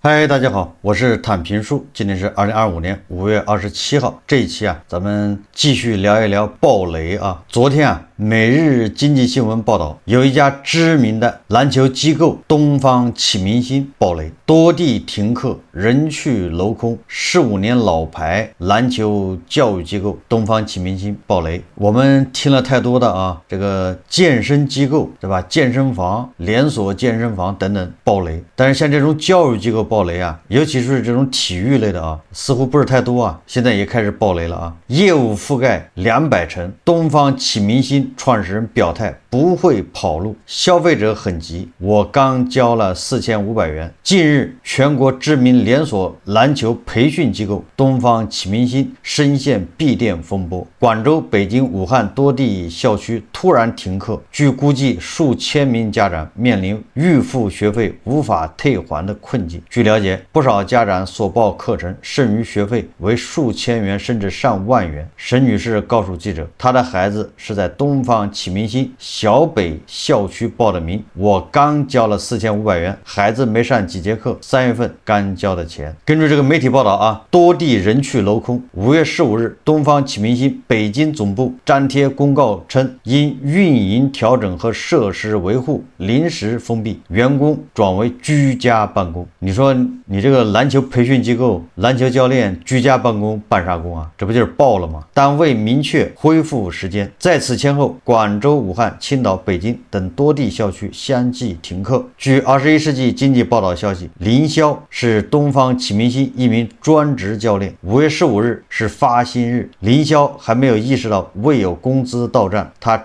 嗨，大家好，我是坦平叔，今天是2025年5月27号。这一期咱们继续聊一聊暴雷啊。昨天每日经济新闻报道，有一家知名的篮球机构东方启明星暴雷，多地停课，人去楼空。15年老牌篮球教育机构东方启明星暴雷。我们听了太多的这个健身机构对吧？健身房、连锁健身房等等暴雷，但是像这种教育机构暴雷尤其是这种体育类的似乎不是太多现在也开始暴雷了业务覆盖200%，东方启明星创始人表态不会跑路，消费者很急，我刚交了4500元。近日，全国知名连锁篮球培训机构东方启明星深陷闭店风波，广州、北京、武汉多地校区突然停课，据估计数千名家长面临预付学费无法退还的困境。据了解，不少家长所报课程剩余学费为数千元甚至上万元。沈女士告诉记者，她的孩子是在东方启明星小北校区报的名，我刚交了4500元，孩子没上几节课，3月份刚交的钱。根据这个媒体报道多地人去楼空。5月15日，东方启明星北京总部张贴公告称，因运营调整和设施维护临时封闭，员工转为居家办公。你说你这个篮球培训机构篮球教练居家办公办啥工这不就是爆了吗？单位明确恢复时间。在此前后，广州、武汉、青岛、北京等多地校区相继停课。据21世纪经济报道消息，林霄是东方启明星一名专职教练。5月15日是发薪日，林霄还没有意识到未有工资到账，他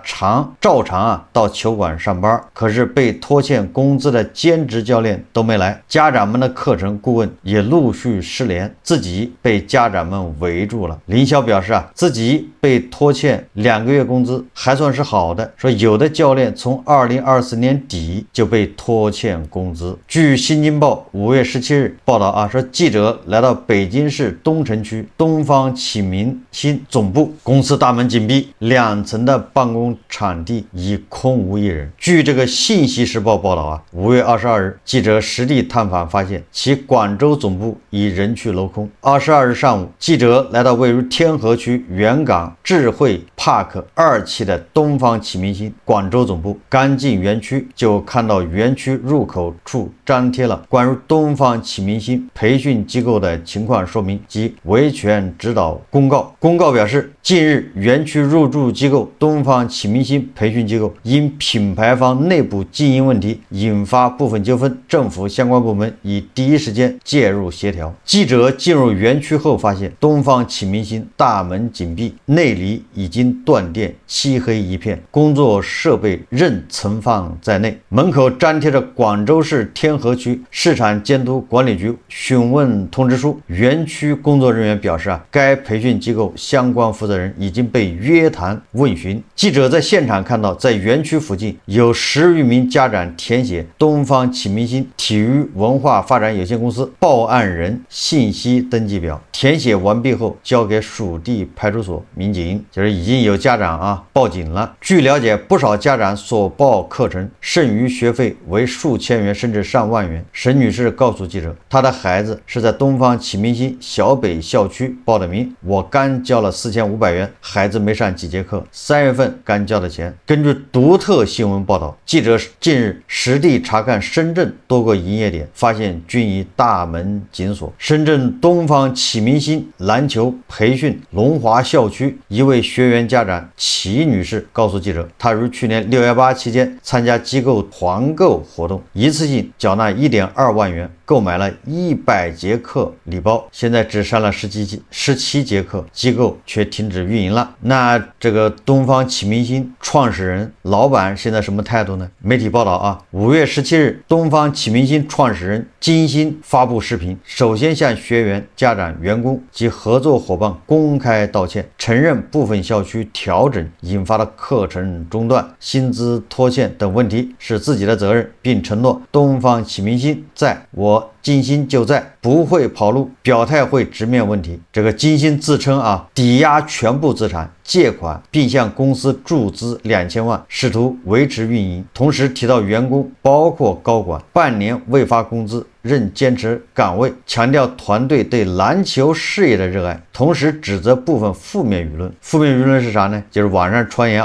照常到球馆上班，可是被拖欠工资的兼职教练都没来，家长们的课程顾问也陆续失联，自己被家长们围住了。林霄表示自己被拖欠2个月工资还算是好的，说有的教练从2024年底就被拖欠工资。据新京报5月17日报道说记者来到北京市东城区东方启明星总部，公司大门紧闭，2层的办公场地已空无一人。据这个信息时报报道5月22日，记者实地探访发现，其广州总部已人去楼空。22日上午，记者来到位于天河区元港智慧 Park 2期的东方启明星广州总部，刚进园区就看到园区入口处张贴了关于东方启明星培训机构的情况说明及维权指导公告。公告表示，近日园区入驻机构东方启明星培训机构因品牌方内部经营问题引发部分纠纷，政府相关部门已第一时间介入协调。记者进入园区后发现，东方启明星大门紧闭，内里已经断电，漆黑一片，工作设备仍存放在内，门口张贴着广州市天河区市场监督管理局询问通知书。园区工作人员表示该培训机构相关负责人已经被约谈问询。记者在现场看到，在园区附近有10余名家长填写东方启明星体育文化发展有限公司报案人信息登记表，填写完毕后交给属地派出所民警。就是已经有家长报警了。据了解，不少家长所报课程剩余学费为数千元甚至上万元。沈女士告诉记者，她的孩子是在东方启明星小北校区报的名，我刚交了4500元，孩子没上几节课，3月份刚交的钱。根据独特新闻报道，记者近日实地查看深圳多个营业点，发现均已大门紧锁。深圳东方启明星篮球培训龙华校区一位学员家长齐女士告诉记者，她于去年618期间参加机构团购活动，一次性缴纳1.2万元，购买了100节课礼包，现在只上了17节课，机构却停止运营了。那这个东方启明星创始人老板现在什么态度呢？媒体报道5月17日，东方启明星创始人金星发布视频，首先向学员、家长、员工及合作伙伴公开道歉，承认部分校区调整引发的课程中断、薪资拖欠等问题是自己的责任，并承诺东方启明星在我金星就在，不会跑路，表态会直面问题。这个金星自称抵押全部资产，借款并向公司注资2000万，试图维持运营。同时提到员工包括高管半年未发工资，仍坚持岗位，强调团队对篮球事业的热爱，同时指责部分负面舆论。负面舆论是啥呢？就是网上传言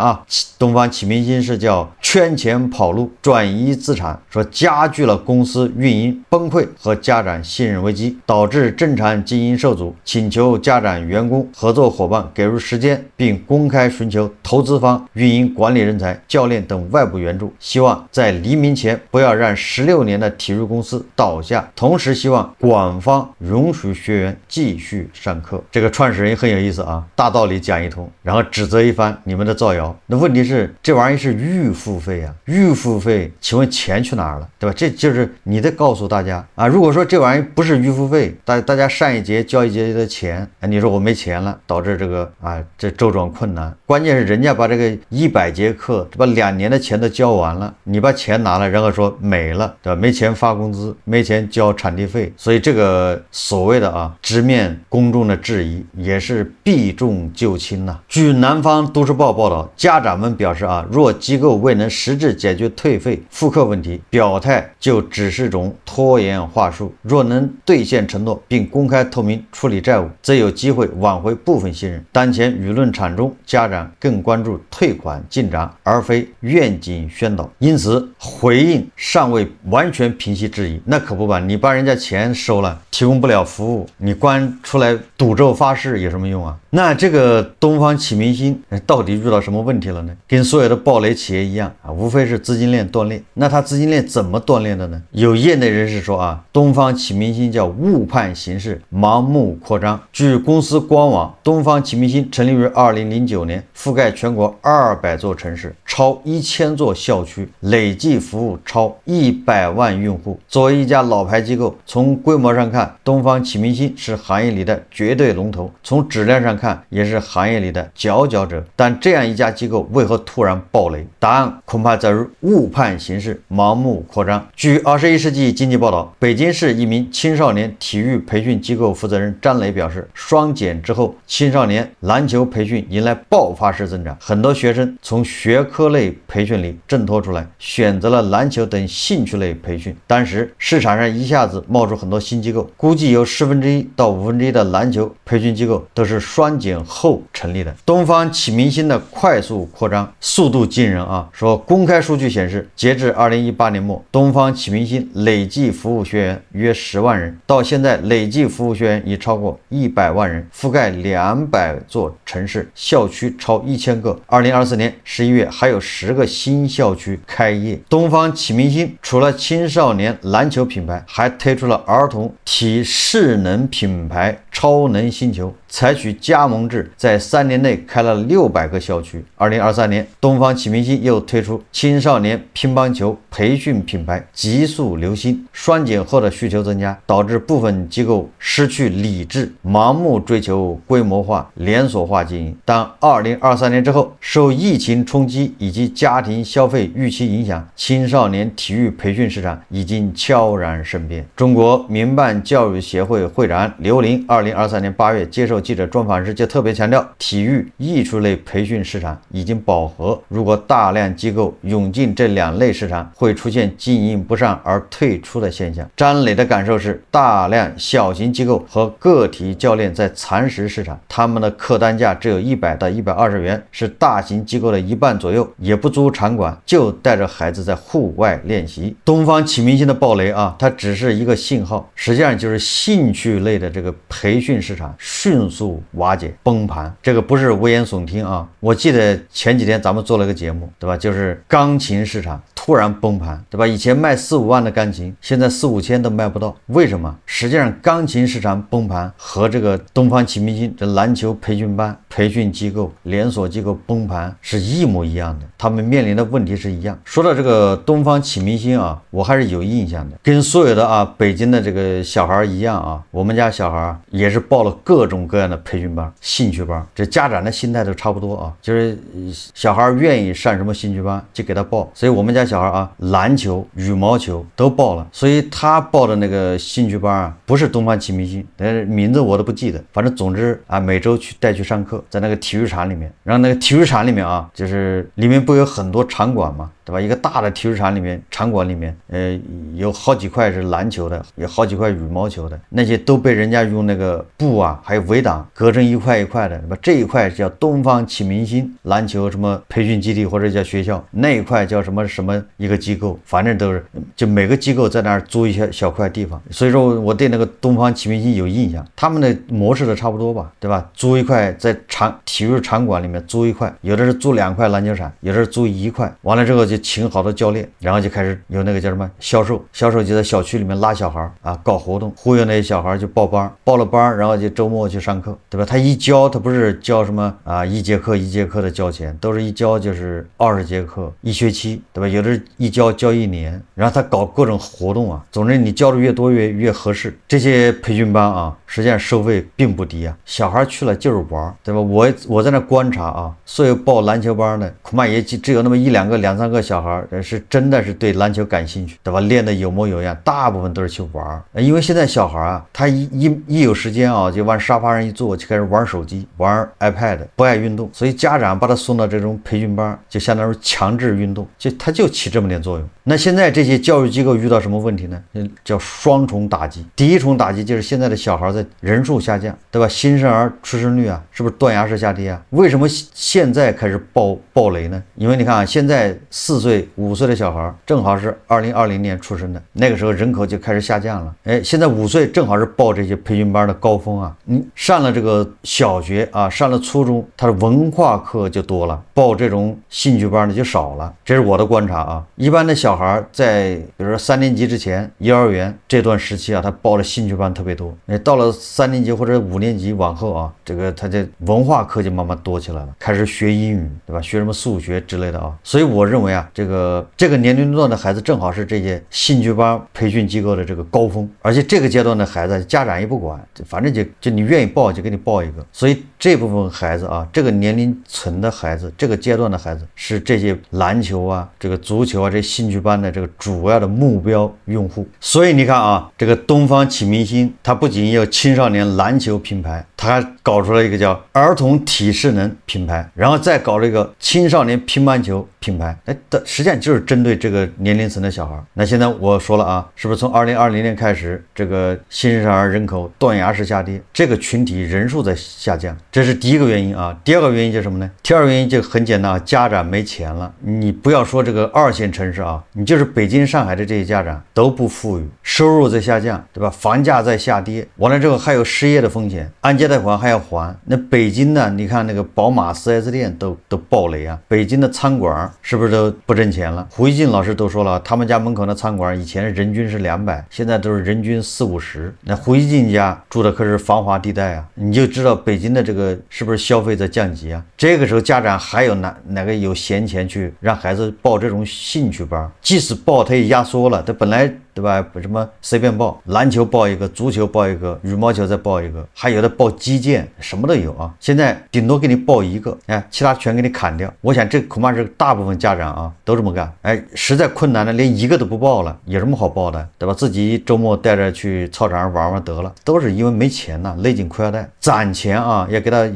东方启明星是叫圈钱跑路、转移资产，说加剧了公司运营崩溃和家长信任危机，导致正常经营受阻，请求家长、员工、合作伙伴给予时间，并公开寻求投资方、运营管理人才、教练等外部援助，希望在黎明前不要让16年的体育公司倒下，同时希望管方允许学员继续上课。这个创始人很有意思大道理讲一通，然后指责一番你们的造谣。那问题是这玩意是预付费预付费，请问钱去哪儿了，对吧？这就是你得告诉大家如果说这玩意不是预付费，大家上一节交一节的钱，你说我没钱了，导致这个这周转困难。关键是人家把这个100节课，把2年的钱都交完了，你把钱拿了，然后说没了，对吧？没钱发工资，没钱交场地费，所以这个所谓的直面公众的质疑，也是避重就轻呐。据南方都市报报道，家长们表示若机构未能实质解决退费复课问题，表态就只是种拖延话术；若能兑现承诺并公开透明处理债务，则有机会挽回部分信任。当前舆论场中，家长更关注退款进展，而非愿景宣导，因此回应尚未完全平息质疑。那可不吧，你把人家钱收了，提供不了服务，你光出来赌咒发誓有什么用那这个东方启明星到底遇到什么问题了呢？跟所有的暴雷企业一样无非是资金链断裂。那它资金链怎么断裂的呢？有业内人士说东方启明星叫误判形势，盲目扩张。据公司官网，东方启明星成立于2009年，覆盖全国200座城市，超1000座校区，累计服务超100万用户。作为一家老牌机构，从规模上看，东方启明星是行业里的绝对龙头，从质量上看也是行业里的佼佼者。但这样一家机构为何突然爆雷？答案恐怕在于误判形势，盲目扩张。据21世纪经济报道，北京市一名青少年体育培训机构负责人张磊表示，双减之后，青少年篮球培训迎来爆发式增长，很多学生从学科类培训里挣脱出来，选择了篮球等兴趣类培训。当时市场上一下子冒出很多新机构，估计有1/10到1/5的篮球培训机构都是双减后成立的。东方启明星的快速扩张速度惊人说公开数据显示，截至2018年末，东方启明星累计服务学员约10万人，到现在累计服务学员已超过100万人，覆盖200座城市，校区超1000个。2024年11月还有10个新校区开业。东方启明星除了青少年篮球品牌，还推出了儿童体适能品牌超能星球，采取加盟制，在3年内开了600个校区。2023年，东方启明星又推出青少年乒乓球培训品牌极速流星。双减后的需求增加，导致部分机构失去理智，盲目追求规模化、连锁化经营。当2023年之后，受疫情冲击以及家庭消费预期影响，青少年体育培训市场已经悄然生变。中国民办教育协会会长刘琳2023年8月接受记者专访时就特别强调，体育艺术类培训市场已经饱和，如果大量机构涌进这2类市场，会出现经营不善而退出的现象。张磊的感受是，大量小型机构和个体教练在蚕食市场，他们的客单价只有100到120元，是大型机构的1半左右，也不租场馆，就带着孩子在户外练习。东方启明星的暴雷它只是一个信号，实际上就是兴趣类的这个培训市场迅速瓦解崩盘。这个不是危言耸听我记得前几天咱们做了个节目，对吧？就是钢琴市场突然崩盘，对吧？以前卖4、5万的钢琴，现在4、5千都卖不到，为什么？实际上钢琴市场崩盘和这个东方启明星这篮球培训班、培训机构、连锁机构崩盘是一模一样的，他们面临的问题是一样。说到这个东方启明星我还是有印象的，跟所有的北京的这个小孩一样我们家小孩也也是报了各种各样的培训班、兴趣班。这家长的心态都差不多啊，就是小孩愿意上什么兴趣班就给他报。所以我们家小孩啊，篮球、羽毛球都报了。所以他报的那个兴趣班啊，不是东方启明星，但是名字我都不记得。反正总之啊，每周带去上课，在那个体育场里面。然后那个体育场里面啊，就是里面不有很多场馆嘛，对吧？一个大的体育场里面，场馆里面，有好几块是篮球的，有好几块羽毛球的，那些都被人家用那个布啊，还有围挡隔成一块一块的，对吧？这一块叫东方启明星篮球什么培训基地或者叫学校，那一块叫什么什么一个机构，反正都是就每个机构在那儿租一些小块地方。所以说我对那个东方启明星有印象，他们的模式都差不多吧，对吧？租一块在体育场馆里面租一块，有的是租2块篮球场，有的是租1块，完了之后就请好多教练，然后就开始有那个叫什么销售就在小区里面拉小孩啊，搞活动，忽悠那些小孩就报班，报了班然后就周末去上课，对吧？他一教他不是教什么啊1节课1节课的交钱，都是一教就是20节课1学期，对吧？有的一教1年，然后他搞各种活动啊，总之你教的越多越合适。这些培训班啊，实际上收费并不低啊，小孩去了就是玩，对吧？我在那观察啊，所有报篮球班的恐怕也只有那么1、2个、2、3个小孩是真的是对篮球感兴趣，对吧？练得有模有样，大部分都是去玩。因为现在小孩啊，他一有时间啊，就往沙发上一坐，就开始玩手机、玩 iPad， 不爱运动，所以家长把他送到这种培训班，就相当于强制运动，他就起这么点作用。那现在这些教育机构遇到什么问题呢？叫双重打击。第一重打击就是现在的小孩的人数下降，对吧？新生儿出生率啊，是不是断崖式下跌啊？为什么现在开始暴雷呢？因为你看啊，现在4岁、5岁的小孩正好是2020年出生的，那个时候人口就开始下降了。现在5岁正好是报这些培训班的高峰啊。你上了这个小学啊，上了初中，他的文化课就多了，报这种兴趣班的就少了。这是我的观察啊。一般的小孩在比如说3年级之前，幼儿园这段时期啊，他报的兴趣班特别多。到了3年级或者5年级往后啊，这个他的文化课就慢慢多起来了，开始学英语，对吧？学什么数学之类的啊。所以我认为啊，这个年龄段的孩子正好是这些兴趣班培训机构的这个高峰，而且这个阶段的孩子家长也不管，反正就你愿意报就给你报一个。所以这部分孩子啊，这个年龄层的孩子，这个阶段的孩子是这些篮球啊、这个足球啊这兴趣班的这个主要的目标用户。所以你看啊，这个东方启明星，它不仅有青少年篮球品牌，它还搞出了一个叫儿童体适能品牌，然后再搞了一个青少年乒乓球品牌，实际上就是针对这个年龄层的小孩。那现在我说了啊，是不是从2020年开始，这个新生儿人口断崖式下跌，这个群体人数在下降，这是第一个原因啊。第二个原因就是什么呢？第二个原因就很简单啊，家长没钱了。你不要说这个2线城市啊，你就是北京、上海的这些家长都不富裕，收入在下降，对吧？房价在下跌，完了之后还有失业的风险，按揭贷款还要还。那北京呢？你看那个宝马 4S 店都爆雷啊，北京的餐馆是不是都不挣钱了？胡一静老师都说了，他们家门口的餐馆以前人均是200，现在都是人均40-50。那胡一静家住的可是繁华地带啊，你就知道北京的这个是不是消费在降级啊？这个时候家长还有哪个有闲钱去让孩子报这种兴趣班？即使报他也压缩了，他本来对吧？什么随便报，篮球报一个，足球报一个，羽毛球再报一个，还有的报击剑，什么都有啊。现在顶多给你报一个，其他全给你砍掉。我想这恐怕是大部分家长啊都这么干。实在困难的连一个都不报了，有什么好报的，对吧？自己周末带着去操场上玩玩得了，都是因为没钱呐，勒紧裤腰带攒钱啊，要给他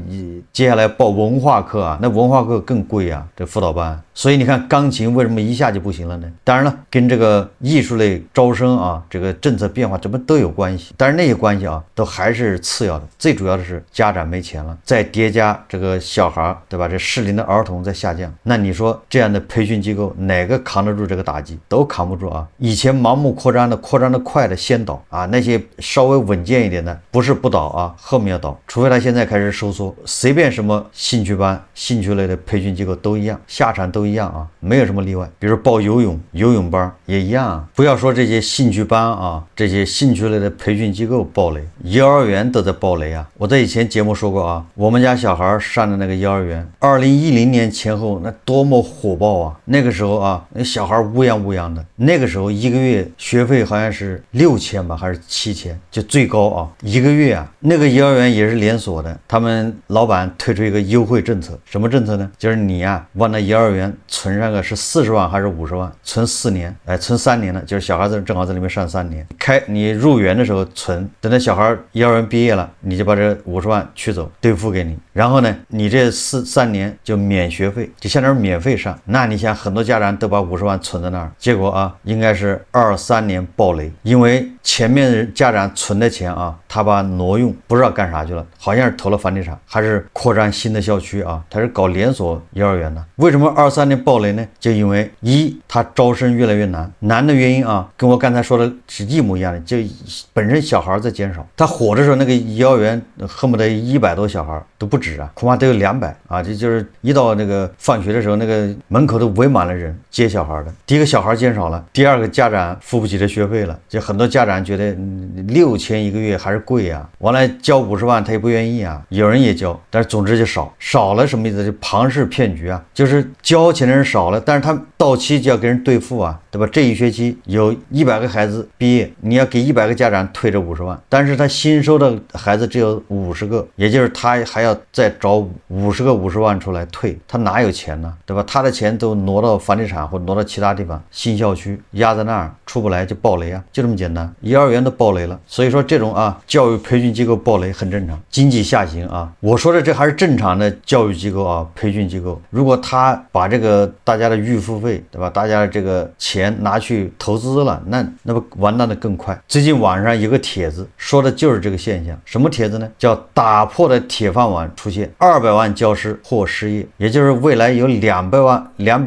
接下来报文化课啊，那文化课更贵啊，这辅导班。所以你看钢琴为什么一下就不行了呢？当然了，跟这个艺术类招生啊，这个政策变化这不都有关系，但是那些关系啊都还是次要的，最主要的是家长没钱了，再叠加这个小孩，对吧？这适龄的儿童在下降，那你说这样的培训机构哪个扛得住这个打击？都扛不住啊！以前盲目扩张的快的先倒啊，那些稍微稳健一点的不是不倒啊，后面要倒。少，除非他现在开始收缩，随便什么兴趣班、兴趣类的培训机构都一样，下场都一样啊，没有什么例外。比如报游泳班也一样啊。不要说这些兴趣班啊，这些兴趣类的培训机构爆雷，幼儿园都在爆雷啊。我在以前节目说过啊，我们家小孩上的那个幼儿园，2010年前后那多么火爆啊！那个时候啊，那小孩乌泱乌泱的，那个时候一个月学费好像是6000吧，还是7000，就最高啊，一个月啊。那个幼儿园也是连锁的，他们老板推出一个优惠政策，什么政策呢？就是你啊，往那幼儿园存上个是40万还是50万，存4年，存3年了，就是小孩子正好在里面上3年。你入园的时候存，等到小孩幼儿园毕业了，你就把这50万取走，兑付给你。然后呢，你这3年就免学费，就相当于免费上。那你想，很多家长都把50万存在那儿，结果啊，应该是23年爆雷，因为前面家长存的钱啊，他把挪用，不知道干啥去了，好像是投了房地产，还是扩展新的校区啊，他是搞连锁幼儿园的。为什么23年爆雷呢？就因为他招生越来越难的原因啊，跟我刚才说的是一模一样的，就本身小孩在减少。他火的时候，那个幼儿园恨不得100多小孩都不止啊，恐怕都有200啊，就是一到那个放学的时候，那个门口都围满了人接小孩的。第一个小孩减少了，第二个家长付不起这学费了，就很多家长觉得6000一个月还是贵啊，完了交50万他也不愿意啊，有人也交，但是总之就少了，什么意思？就庞氏骗局啊，就是交钱的人少了，但是他到期就要给人兑付啊，对吧？这一学期有100个孩子毕业，你要给100个家长退这50万，但是他新收的孩子只有50个，也就是他还要再找50个50万出来退，他哪有钱呢？对吧？他的钱都挪到房地产或挪到其他地方，新校区压在那儿，出不来就爆雷啊，就这么简单。幼儿园都爆雷了，所以说这种啊教育培训机构爆雷很正常。经济下行啊，我说的这还是正常的教育机构啊，培训机构，如果他把这个大家的预付费，对吧？大家的这个钱拿去投资了，那不完蛋的更快。最近网上有个帖子说的就是这个现象，什么帖子呢？叫打破的铁饭碗出现，200万教师或失业，也就是未来有200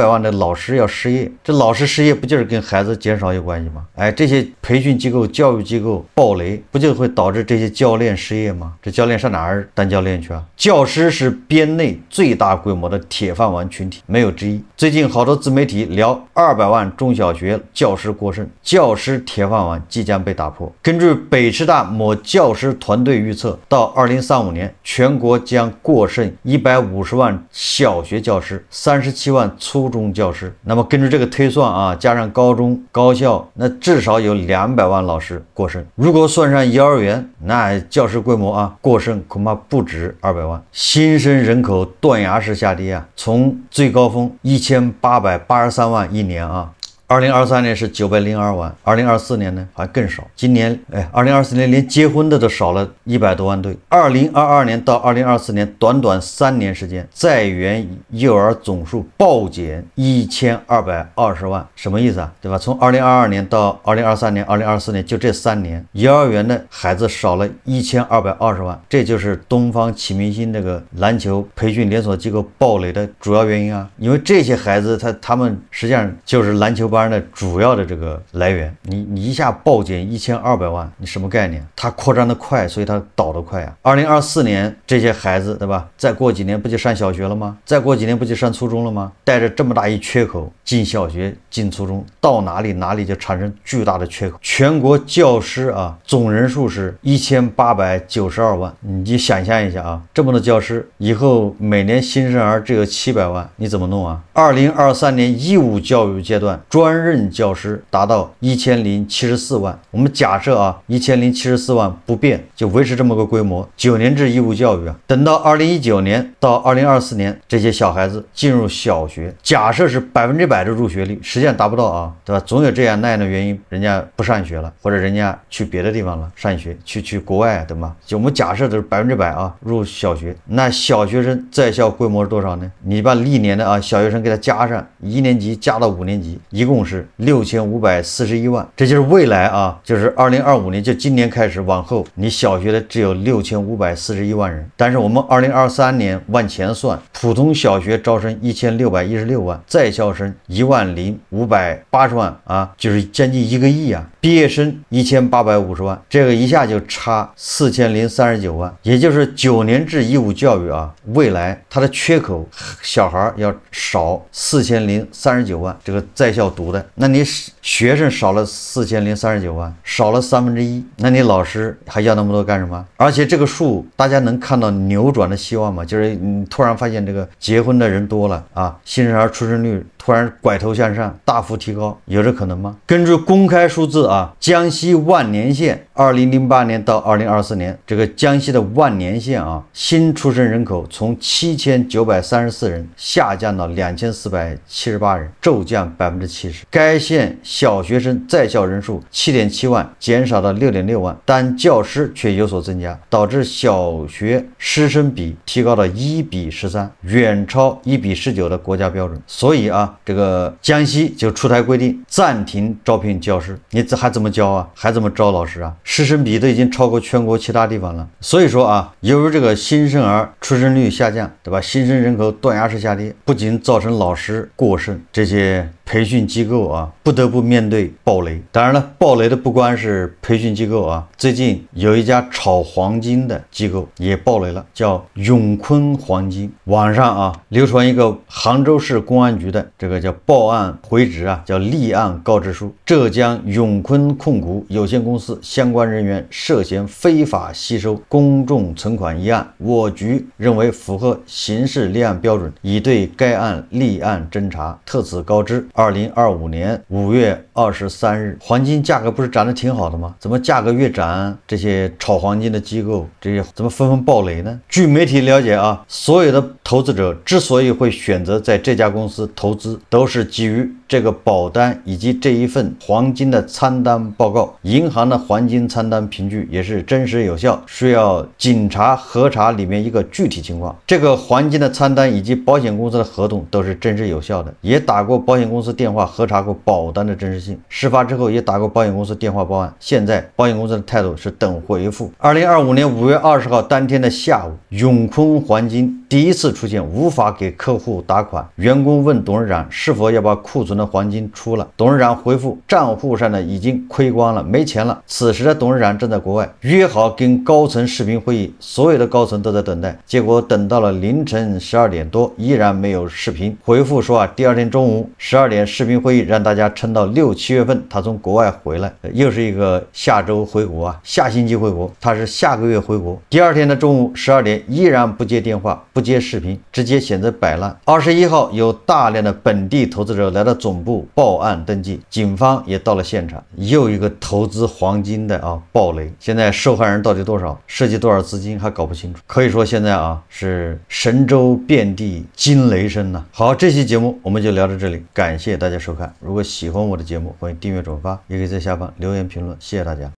万的老师要失业。这老师失业不就是跟孩子减少有关系吗？这些培训机构、教育机构爆雷，不就会导致这些教练失业吗？这教练上哪儿当教练去啊？教师是编内最大规模的铁饭碗群体，没有之一。最近好多自媒体聊200万中小学教师过剩，教师铁饭碗即将被打破。根据北师大某教师团队预测，到2035年，全国将过剩150万小学教师，37万初中教师。那么根据这个推算啊，加上高中、高校，那至少有200万老师过剩。如果算上幼儿园，那教师规模啊，过剩恐怕不止200万。新生人口断崖式下跌啊，从最高峰1883万一年啊。2023年是902万，2024年呢还更少。今年2024年连结婚的都少了100多万对。2022年到2024年短短3年时间，在园幼儿总数暴减1220万，什么意思啊？对吧？从2022年到2023年、2024年就这3年，幼儿园的孩子少了1220万，这就是东方启明星这个篮球培训连锁机构爆雷的主要原因啊！因为这些孩子他们实际上就是篮球班的主要的这个来源，你一下暴减1200万，你什么概念？它扩张的快，所以它倒得快啊。2024年这些孩子，对吧？再过几年不就上小学了吗？再过几年不就上初中了吗？带着这么大一缺口，进小学、进初中，到哪里就产生巨大的缺口。全国教师啊，总人数是1892万，你就想象一下啊，这么多教师，以后每年新生儿只有700万，你怎么弄啊？2023年义务教育阶段专任教师达到1074万，我们假设啊，1074万不变，就维持这么个规模，9年制义务教育啊。等到2019年到2024年，这些小孩子进入小学，假设是100%的入学率，实际上达不到啊，对吧？总有这样那样的原因，人家不上学了，或者人家去别的地方了上学，去国外，对吗？就我们假设的是100%啊入小学，那小学生在校规模是多少呢？你把历年的啊小学生给他加上，1年级加到5年级，一共是6541万，这就是未来啊，就是2025年，就今年开始往后，你小学的只有6541万人。但是我们2023年往前算，普通小学招生1616万，在校生10580万啊，就是将近1个亿啊。毕业生1850万，这个一下就差4039万，也就是9年制义务教育啊，未来它的缺口小孩要少4039万，这个在校读的，那你学生少了4039万，少了1/3，那你老师还要那么多干什么？而且这个数大家能看到扭转的希望吗？就是你突然发现这个结婚的人多了啊，新生儿出生率突然拐头向上，大幅提高，有这可能吗？根据公开数字啊，江西万年县2008年到2024年，这个江西的万年县啊，新出生人口从7934人下降到2478人，骤降70%。该县小学生在校人数7.7万，减少到6.6万，但教师却有所增加，导致小学师生比提高到1:13，远超1:19的国家标准。所以啊，这个江西就出台规定，暂停招聘教师。你还怎么教啊？还怎么招老师啊？师生比都已经超过全国其他地方了。所以说啊，由于这个新生儿出生率下降，对吧？新生人口断崖式下跌，不仅造成老师过剩，这些培训机构啊不得不面对暴雷。当然了，暴雷的不光是培训机构啊，最近有一家炒黄金的机构也暴雷了，叫永坤黄金。网上啊流传一个杭州市公安局的这个叫报案回执啊，叫立案告知书，浙江永坤控股有限公司相关人员涉嫌非法吸收公众存款一案，我局认为符合刑事立案标准，已对该案立案侦查，特此告知。2025年5月23日，黄金价格不是涨得挺好的吗？怎么价格越涨，这些炒黄金的机构这些怎么纷纷暴雷呢？据媒体了解啊，所有的投资者之所以会选择在这家公司投资，都是基于这个保单以及这一份黄金的参单报告。银行的黄金参单凭据也是真实有效，需要警察核查里面一个具体情况。这个黄金的参单以及保险公司的合同都是真实有效的，也打过保险公司电话核查过保单的真实性，事发之后也打过保险公司电话报案，现在保险公司的态度是等回复。2025年5月20号当天的下午，永坤黄金第一次出现无法给客户打款，员工问董事长是否要把库存的黄金出了，董事长回复账户上的已经亏光了，没钱了。此时的董事长正在国外，约好跟高层视频会议，所有的高层都在等待，结果等到了凌晨12点多依然没有视频。回复说第二天中午12点视频会议让大家撑到6、7月份他从国外回来，又是一个下周回国啊，下星期回国，他是下个月回国。第二天的中午12点依然不接电话，不接视频，直接选择摆烂。21号有大量的本地投资者来到总部报案登记，警方也到了现场。又一个投资黄金的暴雷，现在受害人到底多少，涉及多少资金还搞不清楚。可以说现在是神州遍地惊雷声呐。好，这期节目我们就聊到这里，感谢大家收看。如果喜欢我的节目，欢迎订阅转发，也可以在下方留言评论，谢谢大家。